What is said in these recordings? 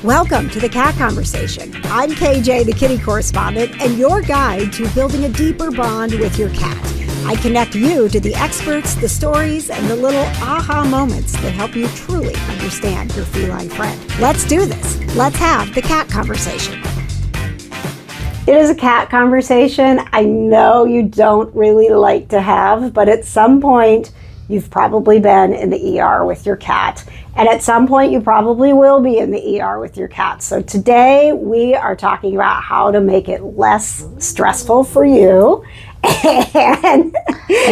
Welcome to the Cat Conversation. I'm KJ, the Kitty Correspondent, and your guide to building a deeper bond with your cat. I connect you to the experts, the stories, and the little aha moments that help you truly understand your feline friend. Let's do this. Let's have the Cat Conversation. It is a cat conversation I know you don't really like to have, but at some point, you've probably been in the ER with your cat. And at some point, you probably will be in the ER with your cat. So today, we are talking about how to make it less stressful for you. And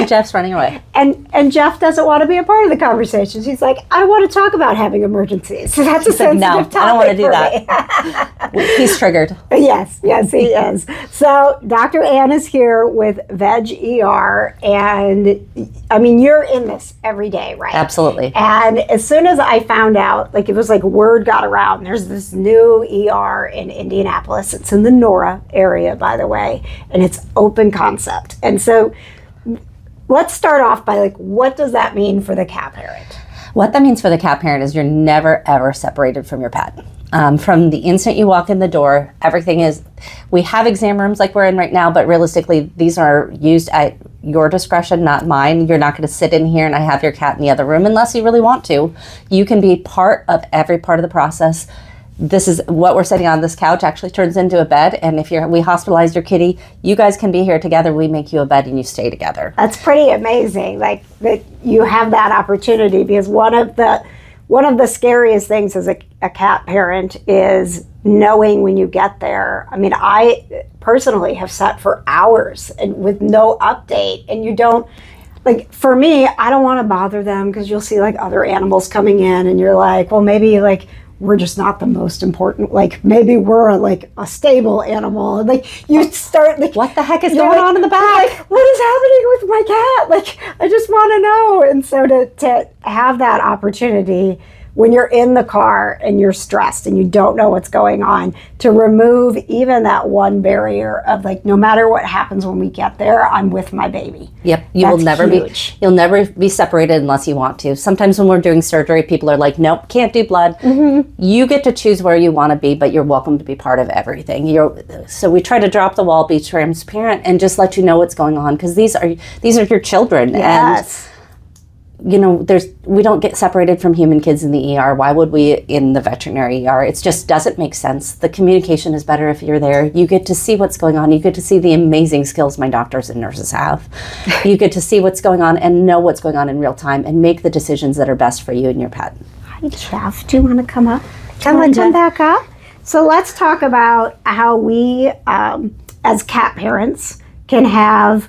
Jeff's running away. And Jeff doesn't want to be a part of the conversation. He's like, I don't want to talk about having emergencies. So that's a sensitive topic. No, I don't want to do that. He's triggered. Yes, he is. So Dr. Ann is here with VEG ER, and I mean, you're in this every day, right? Absolutely. And as soon as I found out, like it was like word got around, there's this new ER in Indianapolis. It's in the Nora area, by the way, and it's open concept. And so let's start off by like, what does that mean for the cat parent? What that means for the cat parent is you're never, ever separated from your pet. From the instant you walk in the door, everything is, we have exam rooms like we're in right now, but realistically, these are used at your discretion, not mine. You're not going to sit in here and I have your cat in the other room unless you really want to. You can be part of every part of the process. This is what we're sitting on. This couch actually turns into a bed, and if we hospitalize your kitty, you guys can be here together. We make you a bed and you stay together. That's pretty amazing, like that you have that opportunity, because one of the scariest things as a cat parent is knowing when you get there. I mean, I personally have sat for hours and with no update, and you don't, like for me, I don't want to bother them because you'll see like other animals coming in and you're like, well, maybe like we're just not the most important, like maybe we're like a stable animal, and like you start like, what the heck is going on in the back? Like, what is happening with my cat? Like, I just want to know. And so to have that opportunity when you're in the car and you're stressed and you don't know what's going on, to remove even that one barrier of like, no matter what happens when we get there, I'm with my baby. Yep, you'll never be separated unless you want to. Sometimes when we're doing surgery, people are like, nope, can't do blood. Mm-hmm. You get to choose where you want to be, but you're welcome to be part of everything. So we try to drop the wall, be transparent, and just let you know what's going on, because these are your children. Yes. And we don't get separated from human kids in the ER. Why would we in the veterinary ER? It just doesn't make sense. The communication is better if you're there. You get to see what's going on. You get to see the amazing skills my doctors and nurses have. You get to see what's going on and know what's going on in real time and make the decisions that are best for you and your pet. Hi, Jeff. Do you want to come up? Come back up. So let's talk about how we, as cat parents, can have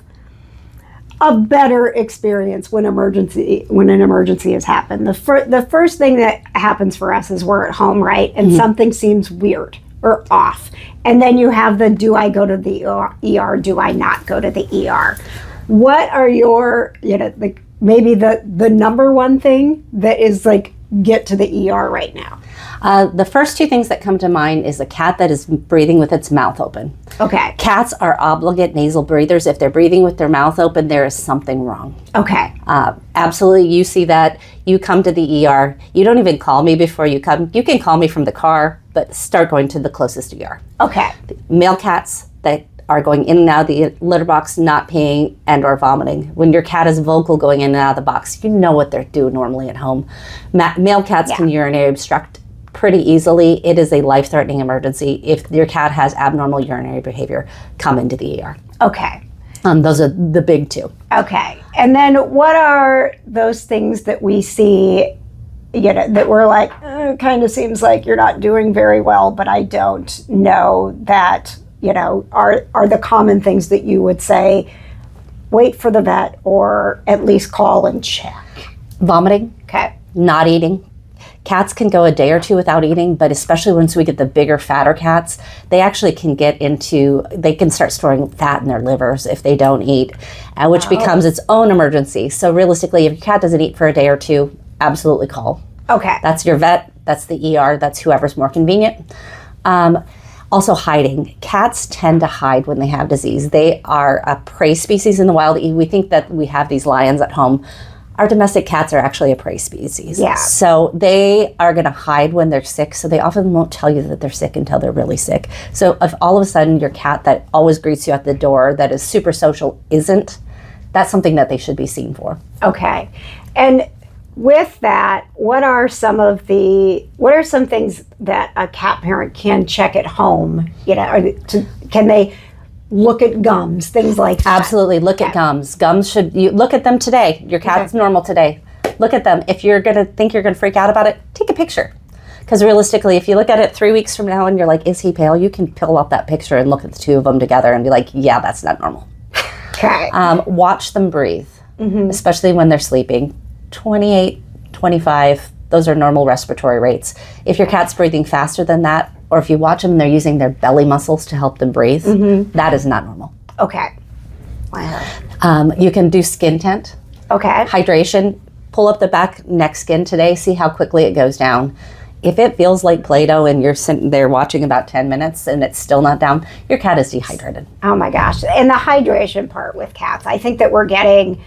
a better experience when an emergency has happened. The first thing that happens for us is we're at home, right? And something seems weird or off. And then you have the, do I go to the ER? Do I not go to the ER? What are your, like maybe the number one thing that is like, get to the ER right now? The first two things that come to mind is a cat that is breathing with its mouth open. Okay. Cats are obligate nasal breathers. If they're breathing with their mouth open, there is something wrong. Okay. Absolutely. You see that. You come to the ER. You don't even call me before you come. You can call me from the car, but start going to the closest ER. Okay. Male cats that are going in and out of the litter box, not peeing and or vomiting. When your cat is vocal going in and out of the box, you know what they're doing normally at home. Male cats can urinary obstruct pretty easily. It is a life-threatening emergency. If your cat has abnormal urinary behavior, come into the ER. Okay. Those are the big two. Okay. And then what are those things that we see, that we're like, kind of seems like you're not doing very well, but I don't know that, are the common things that you would say, wait for the vet or at least call and check? Vomiting. Okay. Not eating. Cats can go a day or two without eating, but especially once we get the bigger, fatter cats, they actually they can start storing fat in their livers if they don't eat, which becomes its own emergency. So realistically, if your cat doesn't eat for a day or two, absolutely call. Okay. That's your vet, that's the ER, that's whoever's more convenient. Also hiding. Cats tend to hide when they have disease. They are a prey species in the wild. We think that we have these lions at home. Our domestic cats are actually a prey species. Yeah. So they are going to hide when they're sick. So they often won't tell you that they're sick until they're really sick. So if all of a sudden your cat that always greets you at the door, that is super social, isn't, that's something that they should be seen for. Okay. And with that, what are some things that a cat parent can check at home? Can they look at gums, things like that? Absolutely. Look at gums. You look at them today. Your cat's normal today. Look at them. If you're going to think you're going to freak out about it, take a picture. Because realistically, if you look at it 3 weeks from now and you're like, is he pale? You can pull up that picture and look at the two of them together and be like, yeah, that's not normal. Okay. Watch them breathe, especially when they're sleeping. 28, 25, those are normal respiratory rates. If your cat's breathing faster than that, or if you watch them and they're using their belly muscles to help them breathe, that is not normal. Okay. Wow. You can do skin tint. Okay. Hydration. Pull up the back neck skin today, see how quickly it goes down. If it feels like Play-Doh and you're sitting there watching about 10 minutes and it's still not down, your cat is dehydrated. Oh my gosh. And the hydration part with cats, I think that we're getting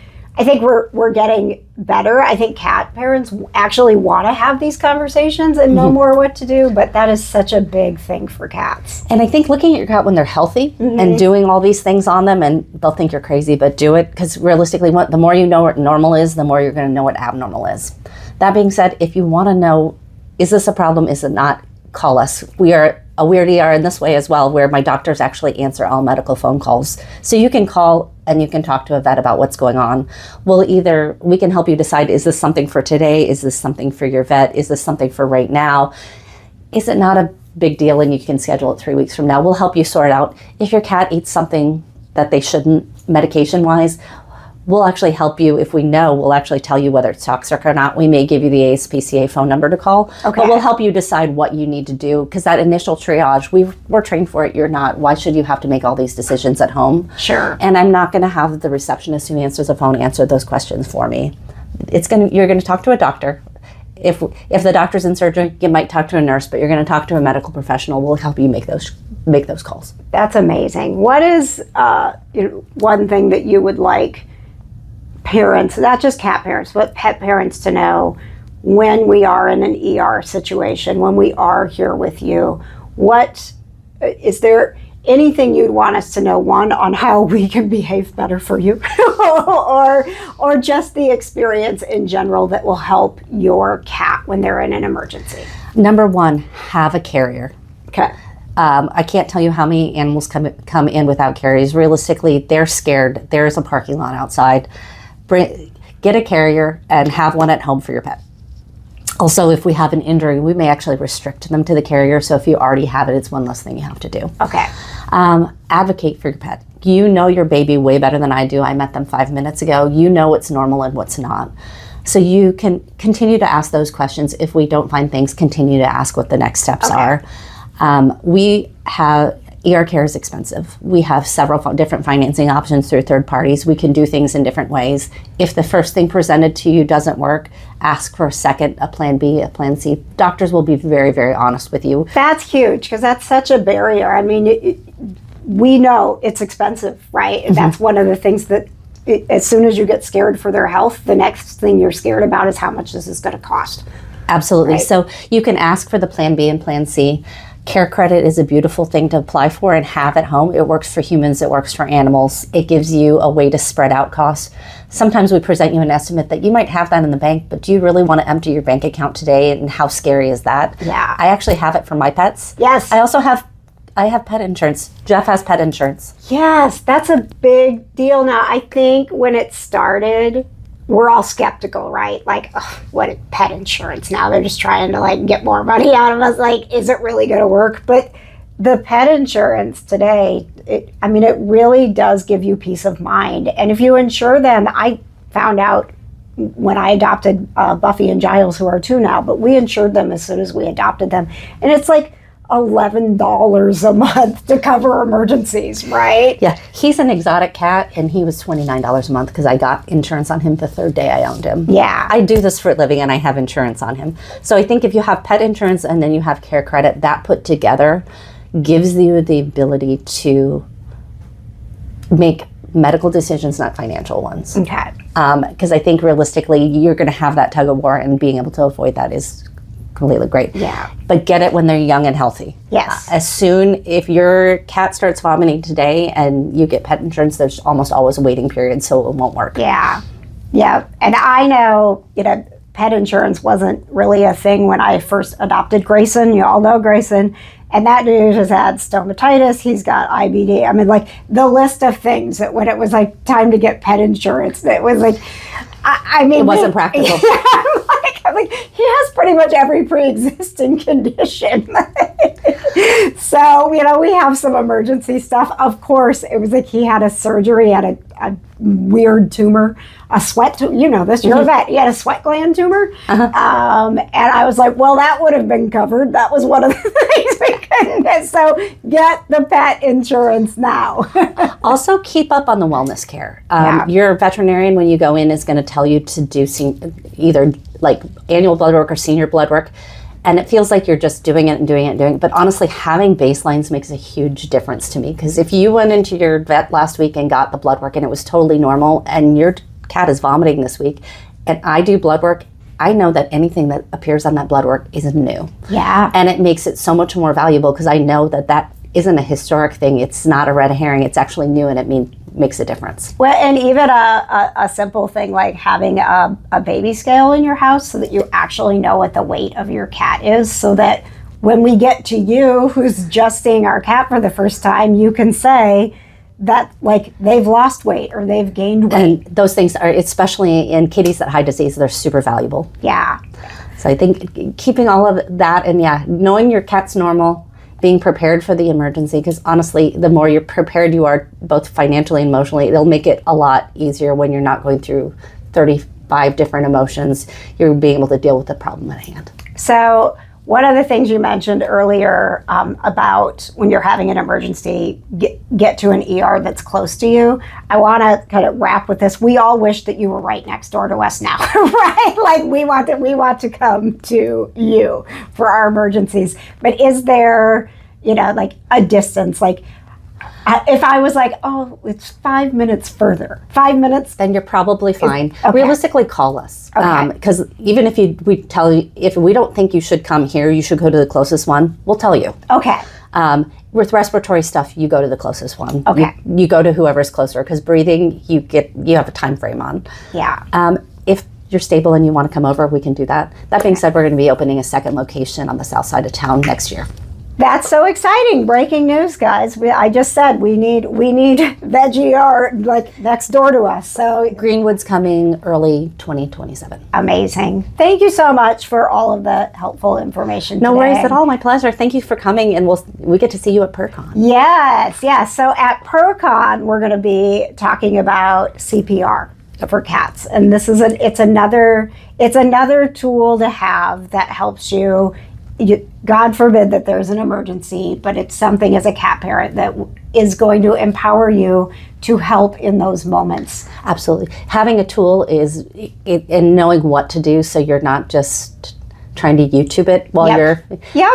better. I think cat parents actually want to have these conversations and know more what to do, but that is such a big thing for cats. And I think looking at your cat when they're healthy and doing all these things on them, and they'll think you're crazy, but do it, because realistically, the more you know what normal is, the more you're going to know what abnormal is. That being said, if you want to know, is this a problem, is it not, call us. We are a weird ER in this way as well, where my doctors actually answer all medical phone calls. So you can call and you can talk to a vet about what's going on. We can help you decide, is this something for today? Is this something for your vet? Is this something for right now? Is it not a big deal and you can schedule it 3 weeks from now? We'll help you sort out. If your cat eats something that they shouldn't, medication-wise, we'll actually help you. If we know, we'll actually tell you whether it's toxic or not. We may give you the ASPCA phone number to call, but we'll help you decide what you need to do, because that initial triage, we're trained for it, you're not. Why should you have to make all these decisions at home? Sure. And I'm not going to have the receptionist who answers the phone answer those questions for me. You're going to talk to a doctor. If the doctor's in surgery, you might talk to a nurse, but you're going to talk to a medical professional. We'll help you make those calls. That's amazing. What is one thing that you would like parents, not just cat parents, but pet parents to know when we are in an ER situation, when we are here with you? What is there anything you'd want us to know, one, on how we can behave better for you, or just the experience in general that will help your cat when they're in an emergency? Number one, have a carrier. Okay. I can't tell you how many animals come in without carriers. Realistically, they're scared. There's a parking lot outside. Get a carrier and have one at home for your pet. Also, if we have an injury, we may actually restrict them to the carrier. So if you already have it, it's one less thing you have to do. Okay. Advocate for your pet. You know your baby way better than I do. I met them 5 minutes ago. You know what's normal and what's not. So you can continue to ask those questions. If we don't find things, continue to ask what the next steps are. ER care is expensive. We have several different financing options through third parties. We can do things in different ways. If the first thing presented to you doesn't work, ask for a second, a plan B, a plan C. Doctors will be very, very honest with you. That's huge, because that's such a barrier. I mean, we know it's expensive, right? Mm-hmm. That's one of the things that as soon as you get scared for their health, the next thing you're scared about is how much this is going to cost. Absolutely. Right? So you can ask for the plan B and plan C. Care credit is a beautiful thing to apply for and have at home. It works for humans, it works for animals. It gives you a way to spread out costs. Sometimes we present you an estimate that you might have that in the bank, but do you really want to empty your bank account today? And how scary is that? Yeah. I actually have it for my pets. Yes. I have pet insurance. Jeff has pet insurance. Yes, that's a big deal. Now, I think when it started, we're all skeptical, right? Like, what pet insurance now? They're just trying to get more money out of us. Is it really going to work? But the pet insurance today, it really does give you peace of mind. And if you insure them, I found out when I adopted Buffy and Giles, who are 2 now, but we insured them as soon as we adopted them. And it's $11 a month to cover emergencies, right? Yeah, he's an exotic cat, and he was $29 a month because I got insurance on him the 3rd day I owned him. Yeah. I do this for a living, and I have insurance on him. So I think if you have pet insurance and then you have care credit, that put together gives you the ability to make medical decisions, not financial ones. Okay. Because I think realistically, you're going to have that tug of war, and being able to avoid that is completely great. Yeah. But get it when they're young and healthy. Yes. As soon, if your cat starts vomiting today and you get pet insurance, there's almost always a waiting period, so it won't work. Yeah. Yeah. And I know, pet insurance wasn't really a thing when I first adopted Grayson. You all know Grayson. And that dude has had stomatitis. He's got IBD. I mean, like, the list of things that when it was like time to get pet insurance, it was like, I mean, it wasn't practical. I'm like, he has pretty much every pre-existing condition. So, we have some emergency stuff. Of course, it was like he had a surgery, had a weird tumor, a sweat, this, you're a vet. He had a sweat gland tumor. And I was like, well, that would have been covered. That was one of the things we couldn't get. So get the pet insurance now. Also, keep up on the wellness care. Yeah. Your veterinarian, when you go in, is going to tell you to do either like annual blood work or senior blood work. And it feels like you're just doing it and doing it and doing it. But honestly, having baselines makes a huge difference to me. Because if you went into your vet last week and got the blood work and it was totally normal, and your cat is vomiting this week, and I do blood work, I know that anything that appears on that blood work is new. Yeah. And it makes it so much more valuable because I know that isn't a historic thing. It's not a red herring. It's actually new, and it makes a difference. Well, and even a simple thing like having a baby scale in your house so that you actually know what the weight of your cat is, so that when we get to you, who's just seeing our cat for the first time, you can say that, like, they've lost weight or they've gained weight. And those things are, especially in kitties that hide disease, they're super valuable. Yeah. So I think keeping all of that, and knowing your cat's normal, being prepared for the emergency, because honestly, the more you're prepared you are, both financially and emotionally, it'll make it a lot easier when you're not going through 35 different emotions. You're being able to deal with the problem at hand. So one of the things you mentioned earlier about when you're having an emergency, get to an ER that's close to you. I want to kind of wrap with this. We all wish that you were right next door to us now, right? Like, we want to come to you for our emergencies. But is there, like a distance? Like, if I was like, oh, it's 5 minutes further, 5 minutes, then you're probably fine. Okay. Realistically, call us. Because even if we tell you, if we don't think you should come here, you should go to the closest one, we'll tell you. Okay. With respiratory stuff, you go to the closest one. Okay. You go to whoever's closer, because breathing, you have a time frame on. Yeah. If you're stable and you want to come over, we can do that. That being said, we're going to be opening a second location on the south side of town next year. That's so exciting. Breaking news, guys. I just said we need VEG ER like next door to us. So Greenwood's coming early 2027. Amazing. Thank you so much for all of the helpful information No today. worries at all. My pleasure. Thank you for coming, and we get to see you at PurCon. Yes. So at PurCon, we're going to be talking about CPR for cats, and this is it's another tool to have that helps you. God forbid that there's an emergency, but it's something as a cat parent that is going to empower you to help in those moments. Absolutely. Having a tool is in knowing what to do, so you're not just trying to YouTube it while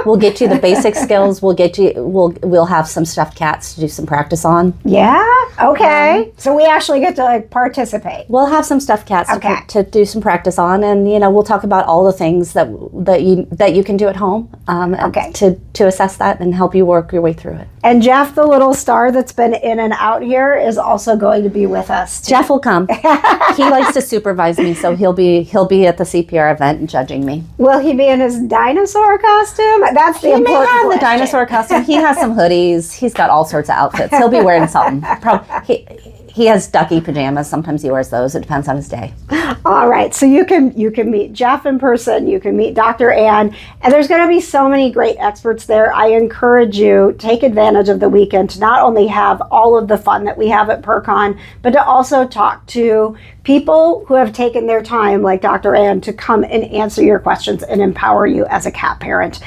we'll get you the basic skills. We'll have some stuffed cats to do some practice on. Yeah. Okay. So we actually get to participate. We'll have some stuffed cats to do some practice on, and we'll talk about all the things that you can do at home to assess that and help you work your way through it. And Jeff, the little star that's been in and out here, is also going to be with us too. Jeff will come. He likes to supervise me, so he'll be at the CPR event and judging me. Will he be in his dinosaur costume? That's the important He may have question. the dinosaur costume. He has some hoodies. He's got all sorts of outfits. He'll be wearing something. He has ducky pajamas. Sometimes he wears those. It depends on his day. All right. So you can meet Jeff in person. You can meet Dr. Ann. And there's going to be so many great experts there. I encourage you, take advantage of the weekend to not only have all of the fun that we have at PurCon, but to also talk to people who have taken their time, like Dr. Ann, to come and answer your questions and empower you as a cat parent.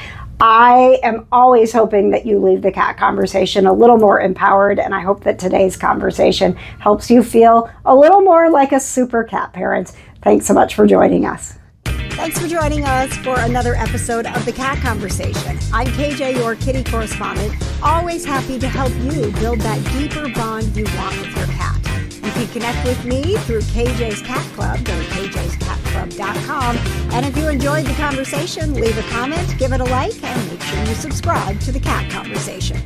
I am always hoping that you leave the cat conversation a little more empowered, and I hope that today's conversation helps you feel a little more like a super cat parent. Thanks so much for joining us. Thanks for joining us for another episode of The Cat Conversation. I'm KJ, your kitty correspondent, always happy to help you build that deeper bond you want with your cat. You can connect with me through KJ's Cat Club. Go to kjscatclub.com. And if you enjoyed the conversation, leave a comment, give it a like, and make sure you subscribe to the Cat Conversation.